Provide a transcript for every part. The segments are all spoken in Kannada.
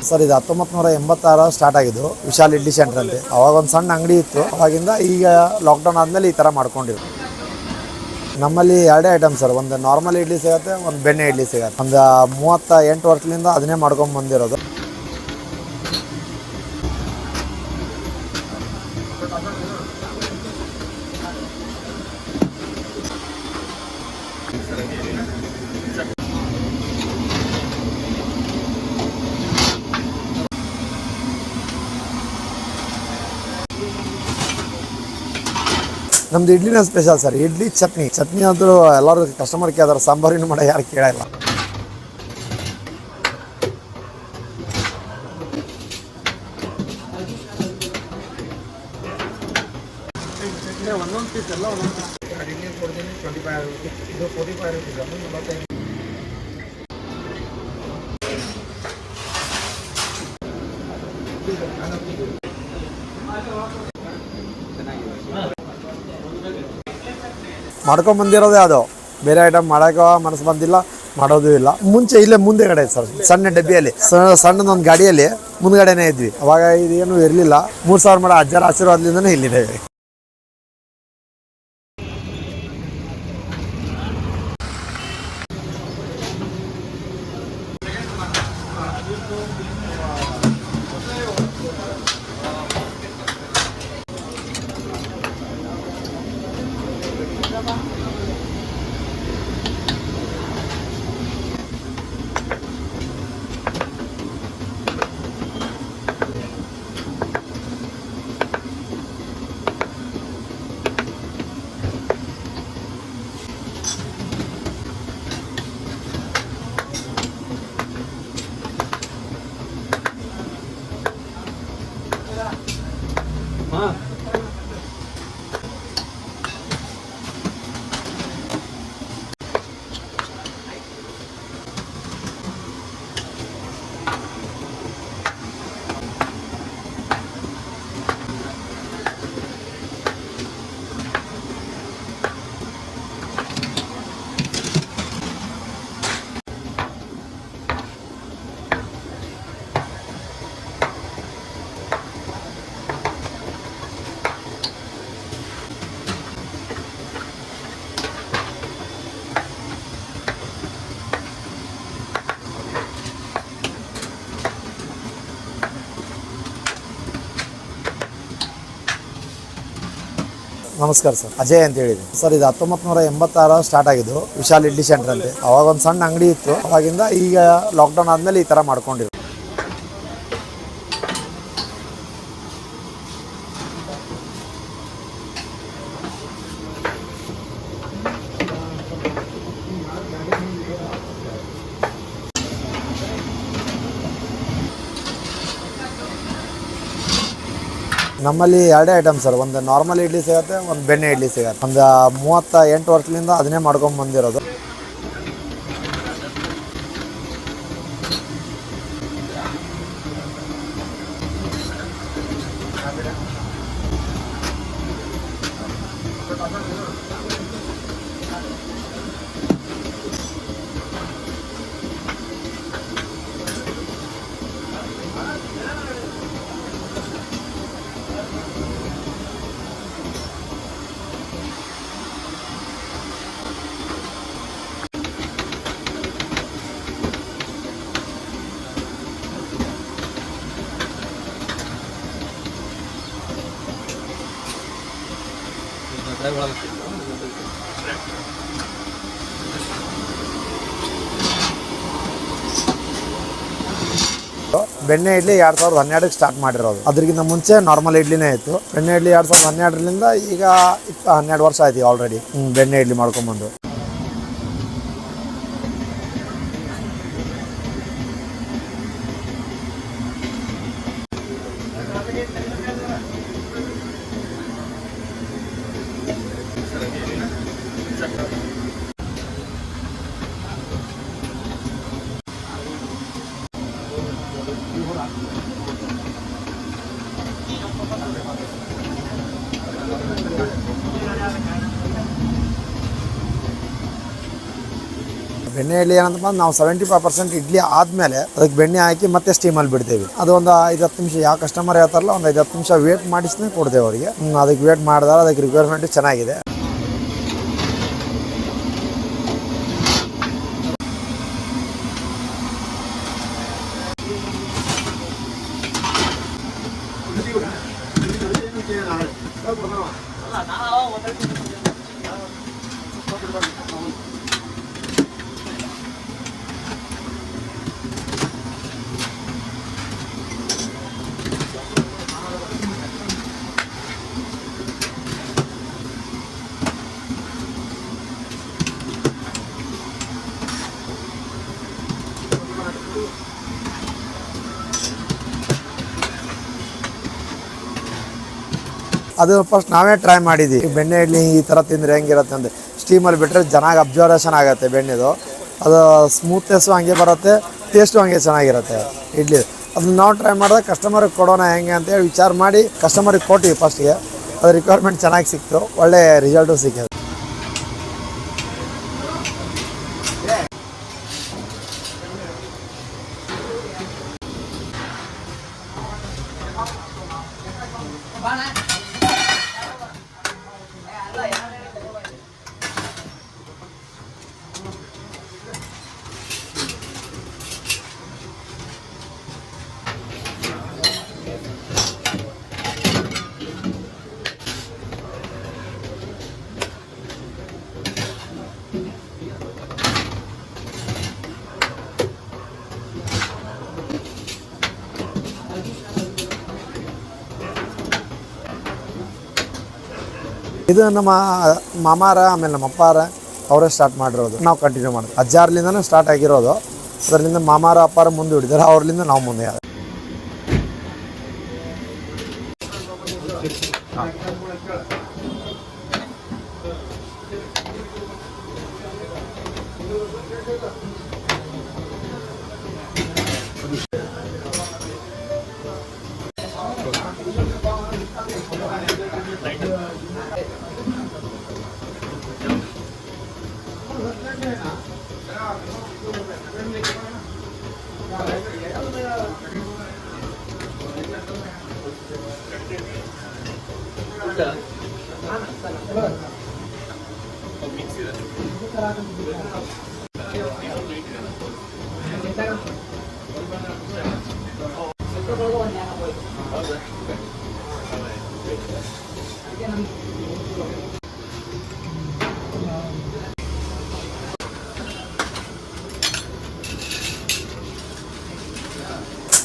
ಸರ್ ಇದು 1986 ಸ್ಟಾರ್ಟ್ ಆಗಿದ್ದು ವಿಶಾಲ್ ಇಡ್ಲಿ ಸೆಂಟರ್ ಅಂತ. ಅವಾಗ ಒಂದು ಸಣ್ಣ ಅಂಗಡಿ ಇತ್ತು. ಅವಾಗಿಂದ ಈಗ ಲಾಕ್ಡೌನ್ ಆದಮೇಲೆ ಈ ಥರ ಮಾಡ್ಕೊಂಡಿರು. ನಮ್ಮಲ್ಲಿ ಎರಡೇ ಐಟಮ್ ಸರ್, ಒಂದು ನಾರ್ಮಲ್ ಇಡ್ಲಿ ಸಿಗುತ್ತೆ, ಒಂದು ಬೆಣ್ಣೆ ಇಡ್ಲಿ ಸಿಗುತ್ತೆ. ಒಂದು 38 ವರ್ಷದಿಂದ ಅದನ್ನೇ ಮಾಡ್ಕೊಂಡು ಬಂದಿರೋದು. ನಮ್ದು ಇಡ್ಲಿನ ಸ್ಪೆಷಲ್ ಸರ್. ಇಡ್ಲಿ ಚಟ್ನಿ ಅಂತೂ ಎಲ್ಲರೂ ಕಸ್ಟಮರ್ ಕೇಳ್ತಾರೆ. ಸಾಂಬಾರಿನ ಮಾಡ ಯಾರು ಕೇಳಲ್ಲ. ಒಂದೊಂದು ಪೀಸ್ ಎಲ್ಲ ಒಂದೊಂದು ಇಡ್ಲಿ ಕೊಡ್ತೀನಿ 25 ರೂಪೀಸ್, ಇದು 45 ರೂಪೀಸ್, ಅದು 45. ಮಾಡ್ಕೊಂಡು ಬಂದಿರೋದೇ ಅದು. ಬೇರೆ ಐಟಮ್ ಮಾಡೋಕೆ ಮನಸ್ಸು ಬಂದಿಲ್ಲ, ಮಾಡೋದು ಇಲ್ಲ. ಮುಂಚೆ ಇಲ್ಲೇ ಮುಂದೆಗಡೆ ಸರ್, ಸಣ್ಣ ಡಬ್ಬಿಯಲ್ಲಿ ಸಣ್ಣದೊಂದು ಗಾಡಿಯಲ್ಲಿ ಮುಂದ್ಗಡೆನೇ ಇದ್ವಿ. ಅವಾಗ ಇದೇನು ಇರಲಿಲ್ಲ. 3000 ಮಾಡೋ ಅಜ್ಜರ ಆಶೀರ್ವಾದದಿಂದನೇ ಇಲ್ಲಿದ್ದೇವೆ. ನಮಸ್ಕಾರ ಸರ್, ಅಜಯ್ ಅಂತ ಹೇಳಿದೆ ಸರ್. ಇದು 1986 ಸ್ಟಾರ್ಟ್ ಆಗಿದ್ದು ವಿಶಾಲ್ ಇಡ್ಲಿ ಸೆಂಟರ್ ಅಂತ. ಅವಾಗ ಒಂದು ಸಣ್ಣ ಅಂಗಡಿ ಇತ್ತು. ಅವಾಗಿಂದ ಈಗ ಲಾಕ್ಡೌನ್ ಆದಮೇಲೆ ಈ ಥರ ಮಾಡ್ಕೊಂಡಿರು. ನಮ್ಮಲ್ಲಿ ಎರಡೇ ಐಟಮ್ ಸರ್, ಒಂದು ನಾರ್ಮಲ್ ಇಡ್ಲಿ ಸಿಗುತ್ತೆ, ಒಂದು ಬೆಣ್ಣೆ ಇಡ್ಲಿ ಸಿಗುತ್ತೆ. ಒಂದು 38 ವರ್ಷದಿಂದ ಅದನ್ನೇ ಮಾಡ್ಕೊಂಡು ಬಂದಿರೋದು. ಬೆಣ್ಣೆ ಇಡ್ಲಿ 2012ಕ್ಕೆ ಸ್ಟಾರ್ಟ್ ಮಾಡಿರೋದು. ಅದಕ್ಕಿಂತ ಮುಂಚೆ ನಾರ್ಮಲ್ ಇಡ್ಲಿನೇ ಇತ್ತು. ಬೆಣ್ಣೆ ಇಡ್ಲಿ 2012ರಿಂದ ಈಗ 12 ವರ್ಷ ಆಯ್ತು ಆಲ್ರೆಡಿ ಬೆಣ್ಣೆ ಇಡ್ಲಿ ಮಾಡ್ಕೊಂಬಂದು. ಬೆಣ್ಣೆ ಇಡ್ಲಿ ಏನಂತಪ್ಪ ನಾವು 75% ಇಡ್ಲಿ ಆದಮೇಲೆ ಅದಕ್ಕೆ ಬೆಣ್ಣೆ ಹಾಕಿ ಮತ್ತೆ ಸ್ಟೀಮಲ್ಲಿ ಬಿಡ್ತೇವೆ. ಅದು ಒಂದು 5-10 ನಿಮಿಷ ಯಾವ ಕಸ್ಟಮರ್ ಹೇಳ್ತಾರಲ್ಲ ಒಂದು 5-10 ನಿಮಿಷ ವೇಟ್ ಮಾಡಿಸ್ನೇ ಕೊಡ್ತೇವೆ ಅವರಿಗೆ. ಅದಕ್ಕೆ ವೇಟ್ ಮಾಡಿದಾಗ ಅದಕ್ಕೆ ರಿಕ್ವೈರ್ಮೆಂಟ್ ಚೆನ್ನಾಗಿದೆ. ಅದು ಫಸ್ಟ್ ನಾವೇ ಟ್ರೈ ಮಾಡಿದ್ವಿ ಬೆಣ್ಣೆ ಇಡ್ಲಿ ಈ ಥರ ತಿಂದರೆ ಹೆಂಗಿರುತ್ತೆ ಅಂತ. ಸ್ಟೀಮಲ್ಲಿ ಬಿಟ್ಟರೆ ಚೆನ್ನಾಗಿ ಅಬ್ಸರ್ವೇಷನ್ ಆಗುತ್ತೆ ಬೆಣ್ಣೆದು, ಅದು ಸ್ಮೂತ್ನೆಸ್ಸು ಹಂಗೆ ಬರುತ್ತೆ, ಟೇಸ್ಟು ಹಂಗೆ ಚೆನ್ನಾಗಿರುತ್ತೆ ಇಡ್ಲಿ. ಅದನ್ನ ನಾವು ಟ್ರೈ ಮಾಡಿದಾಗ ಕಸ್ಟಮರಿಗೆ ಕೊಡೋಣ ಹೆಂಗೆ ಅಂತೇಳಿ ವಿಚಾರ ಮಾಡಿ ಕಸ್ಟಮರಿಗೆ ಕೊಟ್ಟಿವಿ ಫಸ್ಟಿಗೆ. ಅದು ರಿಕ್ವೈರ್ಮೆಂಟ್ ಚೆನ್ನಾಗಿ ಸಿಕ್ತು, ಒಳ್ಳೆ ರಿಸಲ್ಟು ಸಿಕ್ಕಿದೆ. ಇದು ನಮ್ಮ ಮಾಮಾರ ಆಮೇಲೆ ನಮ್ಮ ಅಪ್ಪಾರ ಅವರೇ ಸ್ಟಾರ್ಟ್ ಮಾಡಿರೋದು, ನಾವು ಕಂಟಿನ್ಯೂ ಮಾಡೋದು. ಅಜ್ಜಾರ್ಲಿಂದನೇ ಸ್ಟಾರ್ಟ್ ಆಗಿರೋದು. ಅದರಿಂದ ಮಾಮಾರ ಅಪ್ಪಾರ ಮುಂದೆ ಹಿಡಿದಾರೆ, ಅವ್ರಲಿಂದ ನಾವು ಮುಂದೆ.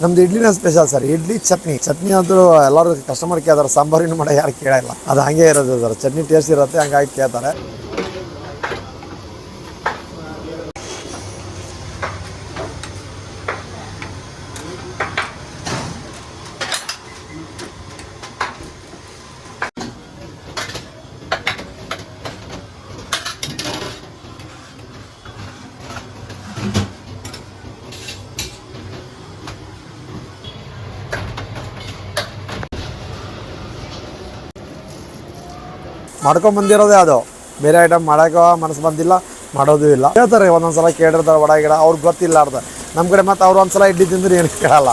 ನಮ್ದು ಇಡ್ಲಿನ ಸ್ಪೆಷಲ್ ಸರ್. ಇಡ್ಲಿ ಚಟ್ನಿ ಅಂತೂ ಎಲ್ಲರೂ ಕಸ್ಟಮರ್ ಕೇಳ್ತಾರೆ. ಸಾಂಬಾರಿನ ಮಾಡೋ ಯಾರು ಕೇಳಲ್ಲ, ಅದು ಹಂಗೆ ಇರೋದು ಸರ್. ಚಟ್ನಿ ಟೇಸ್ಟ್ ಇರುತ್ತೆ, ಹಂಗಾಗಿ ಕೇಳ್ತಾರೆ. ಮಾಡ್ಕೊಂಬಂದಿರೋದೇ ಅದು, ಬೇರೆ ಐಟಮ್ ಮಾಡೋಕೆ ಮನಸ್ಸು ಬಂದಿಲ್ಲ, ಮಾಡೋದು ಇಲ್ಲ. ಹೇಳ್ತಾರೆ ಒಂದೊಂದ್ಸಲ ಕೇಳಿರ್ತಾರೆ ವಡ ಗಿಡ, ಅವ್ರಿಗೆ ಗೊತ್ತಿಲ್ಲ ಅರ್ಧ. ನಮ್ಮ ಕಡೆ ಮತ್ತು ಅವ್ರು ಒಂದ್ಸಲ ಇಡ್ಲಿ ತಿಂದ್ರೆ ಏನು ಕೇಳಲ್ಲ.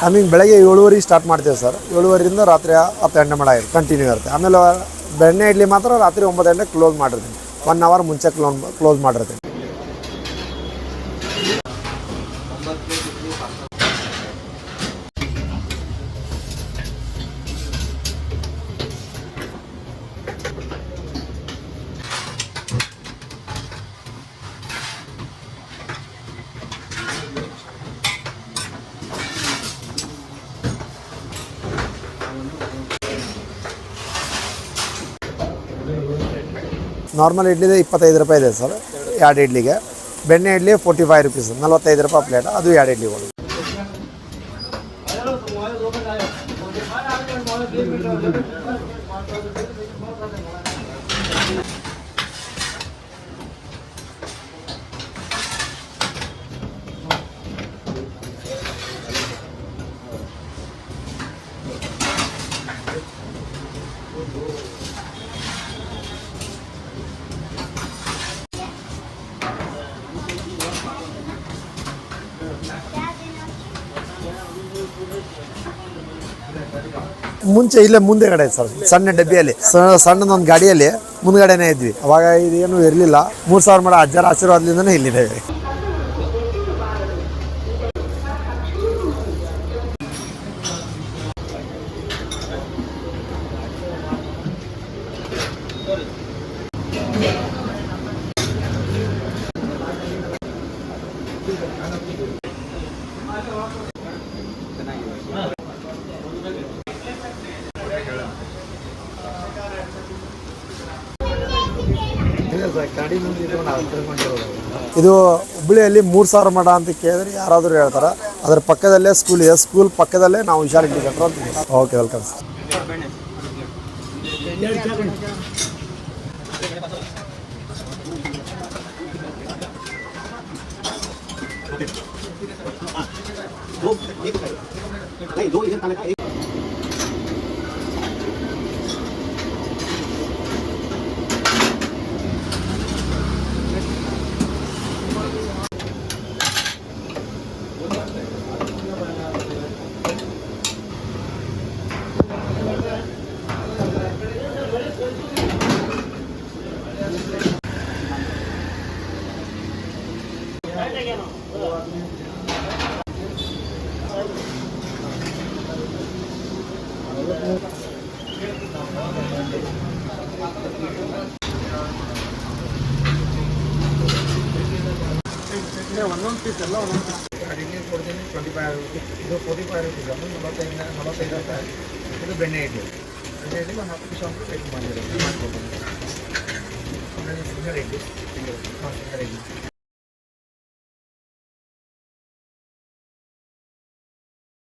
ನಮಗೆ ಬೆಳಗ್ಗೆ 7:30 ಸ್ಟಾರ್ಟ್ ಮಾಡ್ತೀವಿ ಸರ್. 7:30ರಿಂದ ರಾತ್ರಿ 10 ಗಂಟೆ ಮಡ ಕಂಟಿನ್ಯೂ ಇರುತ್ತೆ. ಆಮೇಲೆ ಬೆಣ್ಣೆ ಇಡ್ಲಿ ಮಾತ್ರ ರಾತ್ರಿ 9 ಗಂಟೆಗೆ ಕ್ಲೋಸ್ ಮಾಡಿರ್ತೀನಿ. 1 ಅವರ್ ಮುಂಚೆ ಕ್ಲೋಸ್ ಮಾಡಿರ್ತೀನಿ. ನಾರ್ಮಲ್ ಇಡ್ಲಿದೆ 25 ರೂಪಾಯಿ ಇದೆ ಸರ್ 2 ಇಡ್ಲಿಗೆ. ಬೆಣ್ಣೆ ಇಡ್ಲಿ 45 ರೂಪೀಸ್, 45 ರೂಪಾಯಿ ಪ್ಲೇಟ್. ಅದು 2 ಇಡ್ಲಿಗಳು. ಮುಂಚೆ ಇಲ್ಲೇ ಮುಂದೆಗಡೆ ಸರ್, ಸಣ್ಣ ಡಬ್ಬಿಯಲ್ಲಿ ಸಣ್ಣದೊಂದು ಗಾಡಿಯಲ್ಲಿ ಮುಂದ್ಗಡೆನೇ ಇದ್ವಿ. ಅವಾಗ ಇದೇನು ಇರಲಿಲ್ಲ. 3000 ಮಠ ಅಜ್ಜರ ಆಶೀರ್ವಾದದಿಂದನೇ ಇಲ್ಲಿದ್ದೇವೆ. ಇದು ಹುಬ್ಬಳ್ಳಿಯಲ್ಲಿ 3000 ಮಠ ಅಂತ ಕೇಳಿದ್ರೆ ಯಾರಾದರೂ ಹೇಳ್ತಾರೆ. ಅದರ ಪಕ್ಕದಲ್ಲೇ ಸ್ಕೂಲ್ ಇದೆ. ಸ್ಕೂಲ್ ಪಕ್ಕದಲ್ಲೇ ನಾವು ವಿಶಾಲ್ ಇಂಡಿ ಸೆಂಟರ್ ಅಂತ. Okay, welcome sir. ಒಂದೊಂದು ಪೀಸ್ ಎಲ್ಲ ಒಂದೊಂದು ಪೀಸ್ ಅಡಿಗೆ ಕೊಡ್ತೀನಿ. 25 ರೂಪೀಸ್ ಇದು 45 ರೂಪೀಸ್. 45 ರೂಪಾಯಿ. ಇದು ಬೆಣ್ಣೆ ಇಡ್ಲಿ. ಬೆಣ್ಣೆ ಇಡ್ಲಿ ಒಂದು 10 ನಿಮಿಷ ಬೇಕು ಮಾಡಿರೋದು ಮಾಡ್ಕೊಡ್ತೀನಿ. ಫಿಂಗರ್ ಇಡ್ಲಿ.